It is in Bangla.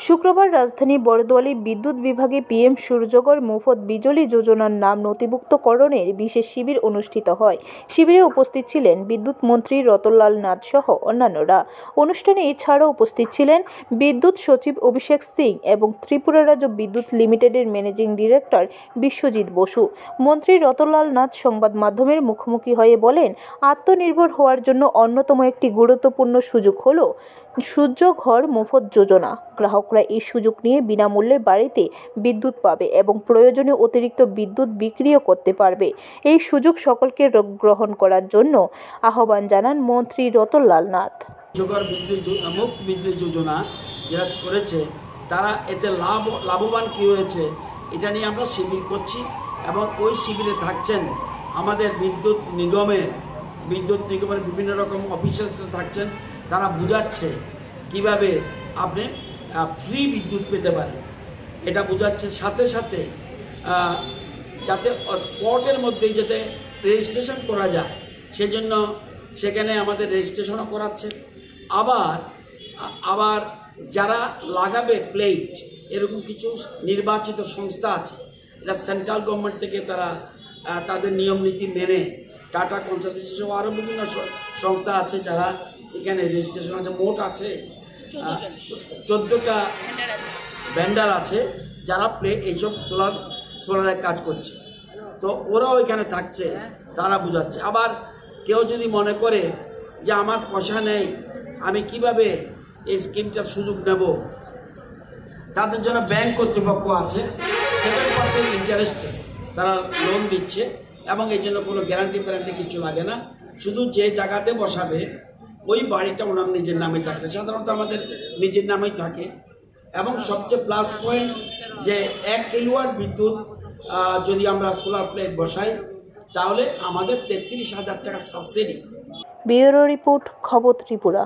শুক্রবার রাজধানী বরদোয়ালি বিদ্যুৎ বিভাগে পিএম সূর্যঘর মুফত বিজলি যোজনার নাম নথিভুক্তকরণের বিশেষ শিবির অনুষ্ঠিত হয়। শিবিরে উপস্থিত ছিলেন বিদ্যুৎ মন্ত্রী রতনলাল নাথ সহ অন্যান্যরা। অনুষ্ঠানে এছাড়াও উপস্থিত ছিলেন বিদ্যুৎ সচিব অভিষেক সিং এবং ত্রিপুরা রাজ্য বিদ্যুৎ লিমিটেডের ম্যানেজিং ডিরেক্টর বিশ্বজিৎ বসু। মন্ত্রী রতনলাল নাথ সংবাদ মাধ্যমের মুখোমুখি হয়ে বলেন, আত্মনির্ভর হওয়ার জন্য অন্যতম একটি গুরুত্বপূর্ণ সুযোগ হল সূর্যঘর মুফত যোজনা। গ্রাহকরা এই সুযোগ নিয়ে বিনামূল্যে বাড়িতে বিদ্যুৎ পাবে এবং প্রয়োজনে অতিরিক্ত বিদ্যুৎ বিক্রিও করতে পারবে। এই সুযোগ সকলকে গ্রহণ করার জন্য আহ্বান জানান মন্ত্রী রতনলাল নাথ। মুফত বিজলি যোজনা যারা করেছে তারা এতে লাভবান কি হয়েছে এটা নিয়ে আমরা শিবির করছি এবং ওই শিবিরে থাকছেন আমাদের বিদ্যুৎ নিগমের বিভিন্ন রকম অফিসিয়ালসরা থাকছেন। তারা বোঝাচ্ছে কিভাবে আপনি ফ্রি বিদ্যুৎ পেতে পারেন, এটা বোঝাচ্ছে। সাথে সাথে যাতে স্পটের মধ্যেই যাতে রেজিস্ট্রেশন করা যায় সেজন্য সেখানে আমাদের রেজিস্ট্রেশনও করাচ্ছে। আবার যারা লাগাবে প্লেট, এরকম কিছু নির্বাচিত সংস্থা আছে, এটা সেন্ট্রাল গভর্নমেন্ট থেকে তারা তাদের নিয়ম নীতি মেনে টাটা কনসালটেন্সি সহ আরও বিভিন্ন সংস্থা আছে যারা এখানে রেজিস্ট্রেশন আছে। মোট আছে 14টা ভেন্ডার আছে যারা এইসব সোলারের কাজ করছে। তো ওরাও এখানে থাকছে, তারা বোঝাচ্ছে। আবার কেউ যদি মনে করে যে আমার পয়সা নেই, আমি কিভাবে এই স্কিমটার সুযোগ নেব, তাদের জন্য ব্যাংক কর্তৃপক্ষ আছে 7% ইন্টারেস্টে তারা লোন দিচ্ছে এবং এই জন্য কোনো গ্যারান্টি কিছু লাগে না। শুধু যে জায়গাতে বসাবে ওই বাড়িটা ওনার নিজের নামে থাকে, সাধারণত আমাদের নিজের নামেই থাকে। এবং সবচেয়ে প্লাস পয়েন্ট যে 1 কিলোওয়াট বিদ্যুৎ যদি আমরা সোলার প্লেট বসাই তাহলে আমাদের 33,000 টাকা সাবসিডি। ব্যুরো রিপোর্ট, খবর ত্রিপুরা।